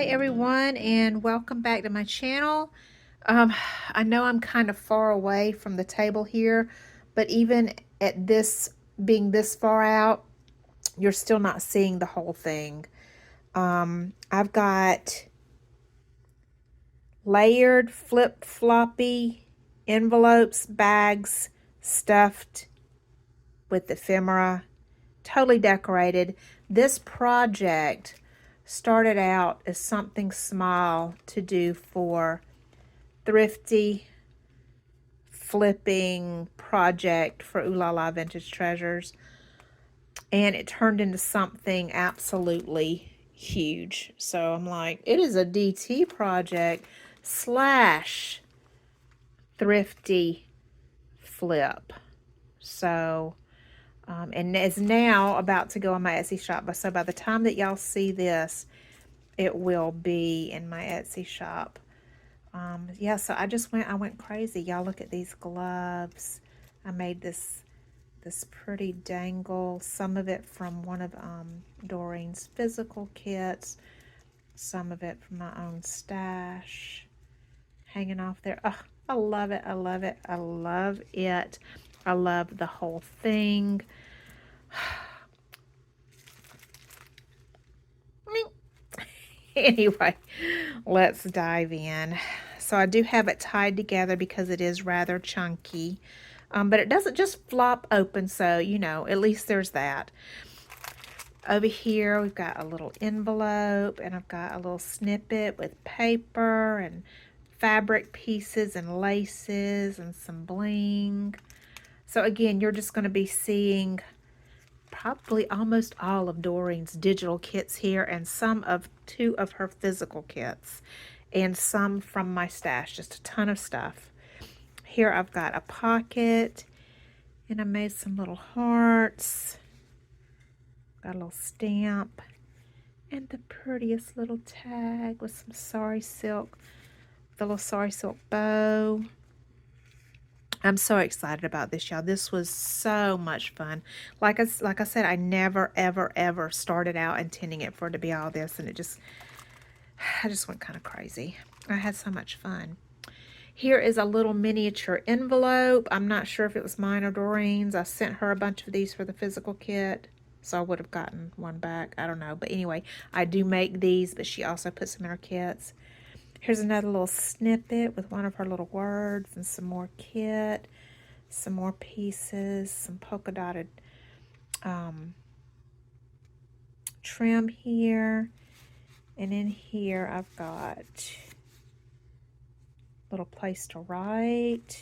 everyone, and welcome back to my channel. I know I'm kind of far away from the table here, but even at this being this far out, you're still not seeing the whole thing. I've got layered flip-floppy envelopes, bags stuffed with ephemera, totally decorated. This project started out as something small to do for thrifty flipping project for Ooh La La Vintage Treasures, and it turned into something absolutely huge. So I'm like, it is a DT project slash thrifty flip. So and is now about to go on my Etsy shop. So by the time that y'all see this, it will be in my Etsy shop. Yeah, so I went crazy. Y'all look at these gloves. I made this pretty dangle, some of it from one of Doreen's physical kits, some of it from my own stash, hanging off there. Oh, I love it, I love it, I love it. I love the whole thing. Anyway, let's dive in. So I do have it tied together because it is rather chunky. But it doesn't just flop open, so, you know, at least there's that. Over here, we've got a little envelope, and I've got a little snippet with paper and fabric pieces and laces and some bling. So again, you're just going to be seeing probably almost all of Doreen's digital kits here, and some of two of her physical kits, and some from my stash, just a ton of stuff. Here I've got a pocket, and I made some little hearts. Got a little stamp, and the prettiest little tag with some sari silk, the little sari silk bow. I'm so excited about this, y'all. This was so much fun. Like I said, I never, ever, ever started out intending it for it to be all this, and I just went kind of crazy. I had so much fun. Here is a little miniature envelope. I'm not sure if it was mine or Doreen's. I sent her a bunch of these for the physical kit, so I would have gotten one back. I don't know. But anyway, I do make these, but she also puts them in her kits. Here's another little snippet with one of her little words and some more kit, some more pieces, some polka dotted trim here. And in here I've got a little place to write.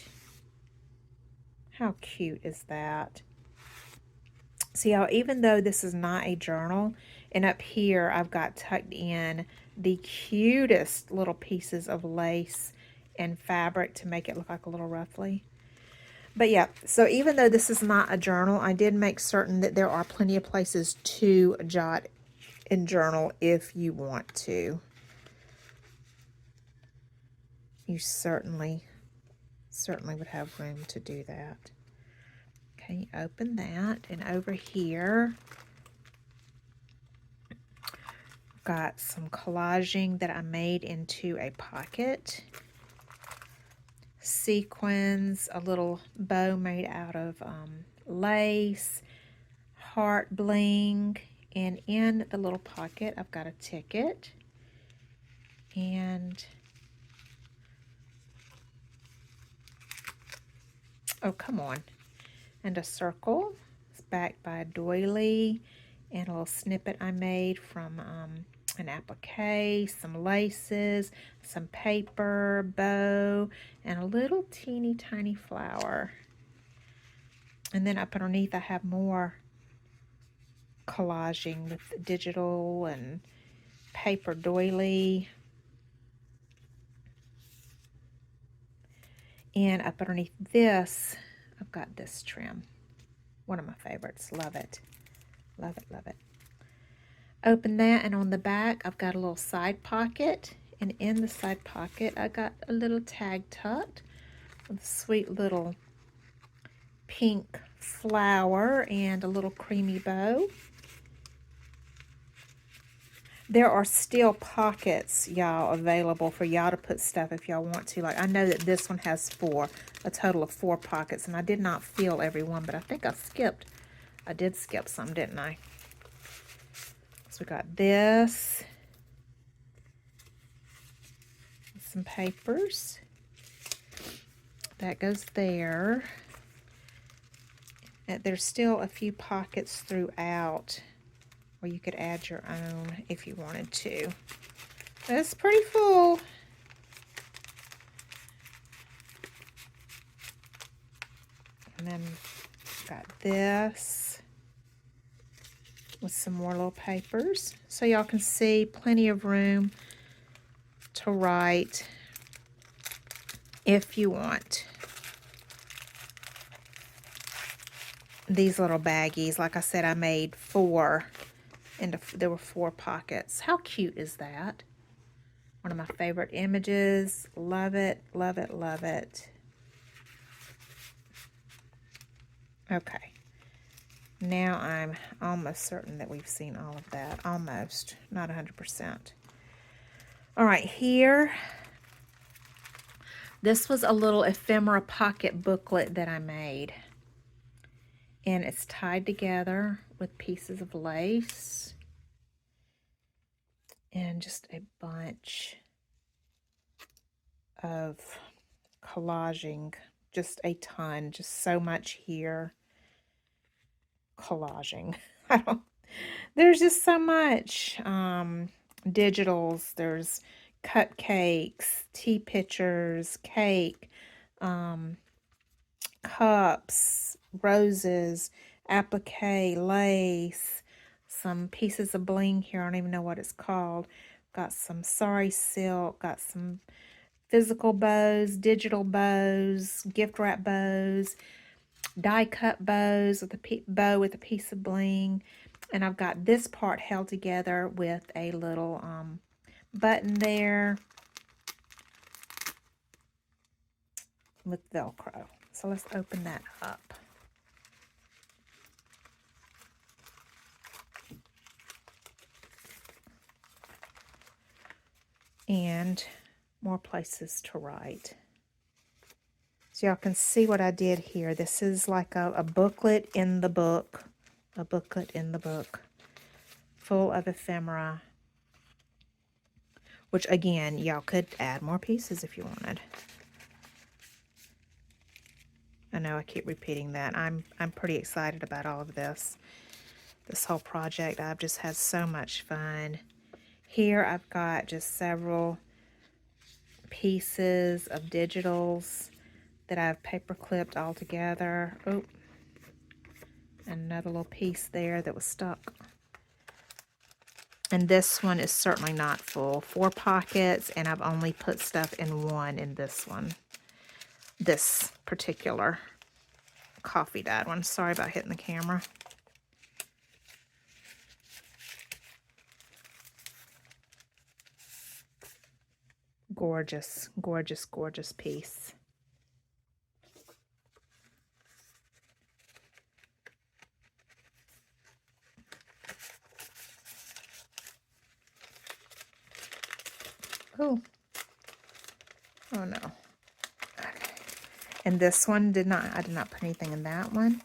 How cute is that? See how even though this is not a journal, and up here I've got tucked in the cutest little pieces of lace and fabric to make it look like a little ruffly. But yeah, so even though this is not a journal, I did make certain that there are plenty of places to jot and journal if you want to. You certainly would have room to do that. Okay, open that, and over here got some collaging that I made into a pocket. Sequins, a little bow made out of lace, heart bling, and in the little pocket I've got a ticket, and oh, come on, and a circle. It's backed by a doily, and a little snippet I made from an applique, some laces, some paper, bow, and a little teeny tiny flower. And then up underneath I have more collaging with digital and paper doily. And up underneath this, I've got this trim. One of my favorites. Love it. Love it, love it. Open that, and on the back I've got a little side pocket, and in the side pocket I got a little tag tucked with a sweet little pink flower and a little creamy bow. There are still pockets, y'all, available for y'all to put stuff if y'all want to. Like, I know that this one has a total of 4 pockets, and I did not fill every one, but I think I did skip some, didn't I? So we got this, some papers. That goes there. There's still a few pockets throughout where you could add your own if you wanted to. That's pretty full. And then got this with some more little papers. So y'all can see plenty of room to write if you want. These little baggies, like I said, I made 4, and there were 4 pockets. How cute is that? One of my favorite images. Love it, love it, love it. Okay. Now I'm almost certain that we've seen all of that. Almost, not 100%. All right, here. This was a little ephemera pocket booklet that I made. And it's tied together with pieces of lace. And just a bunch of collaging. Just a ton. Just so much here. Collaging. There's just so much. Digitals. There's cupcakes, tea pitchers, cake, cups, roses, applique, lace, some pieces of bling here. I don't even know what it's called. Got some sari silk, got some physical bows, digital bows, gift wrap bows, die cut bows with a bow with a piece of bling. And I've got this part held together with a little button there with Velcro. So let's open that up. And more places to write. So y'all can see what I did here. This is like a booklet in the book. A booklet in the book. Full of ephemera. Which again, y'all could add more pieces if you wanted. I know I keep repeating that. I'm pretty excited about all of this. This whole project. I've just had so much fun. Here I've got just several pieces of digitals that I've paper clipped all together. Oh, another little piece there that was stuck. And this one is certainly not full. 4 pockets, and I've only put stuff in one in this one. This particular coffee dyed one. Sorry about hitting the camera. Gorgeous, gorgeous, gorgeous piece. Oh. Oh no. Okay. And this one I did not put anything in that one.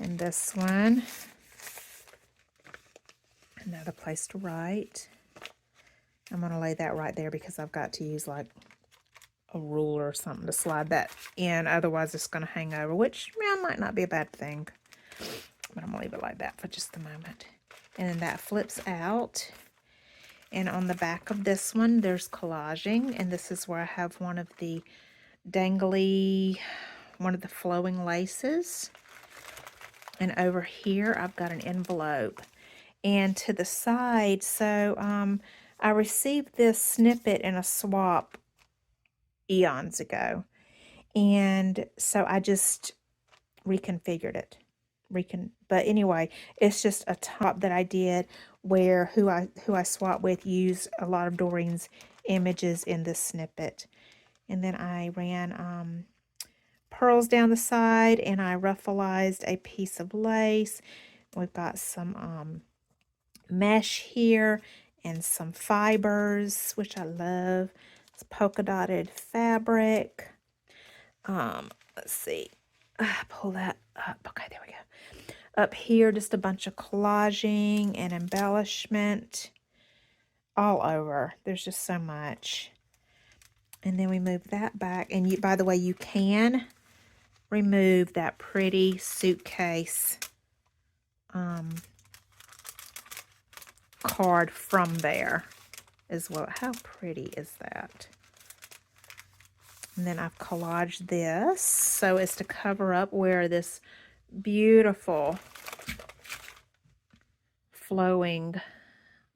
And this one, another place to write. I'm going to lay that right there because I've got to use like a ruler or something to slide that in. Otherwise, it's going to hang over, which might not be a bad thing. But I'm going to leave it like that for just a moment. And then that flips out. And on the back of this one, there's collaging. And this is where I have one of the flowing laces. And over here, I've got an envelope. And to the side, so I received this snippet in a swap eons ago. And so I just reconfigured it. But anyway, it's just a top that I did where who I swapped with used a lot of Doreen's images in this snippet. And then I ran pearls down the side, and I ruffleized a piece of lace. We've got some mesh here, and some fibers, which I love. It's polka dotted fabric. Let's see. Pull that up. Okay, there we go. Up here, just a bunch of collaging and embellishment all over. There's just so much. And then we move that back. And you, by the way, you can remove that pretty suitcase card from there as well. How pretty is that? And then I've collaged this so as to cover up where this beautiful flowing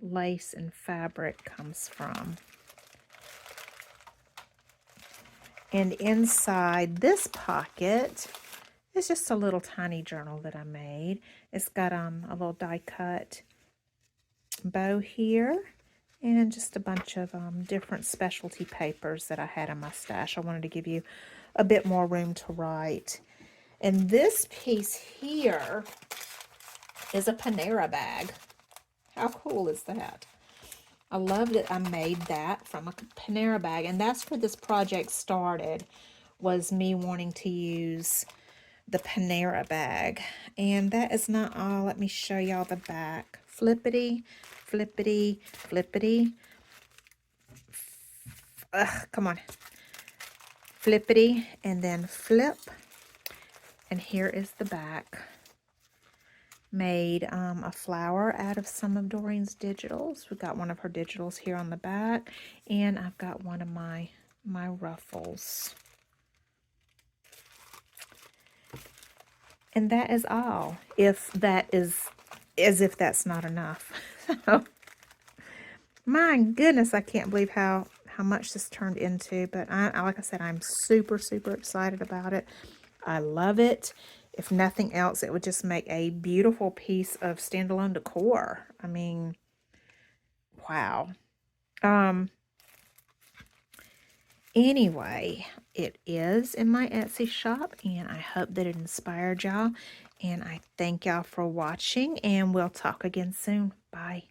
lace and fabric comes from. And inside this pocket is just a little tiny journal that I made. It's got a little die cut bow here and just a bunch of different specialty papers that I had in my stash. I wanted to give you a bit more room to write. And this piece here is a Panera bag. How cool is that? I love that I made that from a Panera bag, and that's where this project started, was me wanting to use the Panera bag. And that is not all. Let me show y'all the back. Flippity, flippity, flippity. Come on. Flippity, and then flip. And here is the back. Made a flower out of some of Doreen's digitals. We've got one of her digitals here on the back, and I've got one of my ruffles. And that is all, if that is, as if that's not enough. So, my goodness, I can't believe how much this turned into, but like I said, I'm super, super excited about it. I love it. If nothing else, it would just make a beautiful piece of standalone decor. I mean, wow. Anyway, it is in my Etsy shop, and I hope that it inspired y'all. And I thank y'all for watching, and we'll talk again soon. Bye.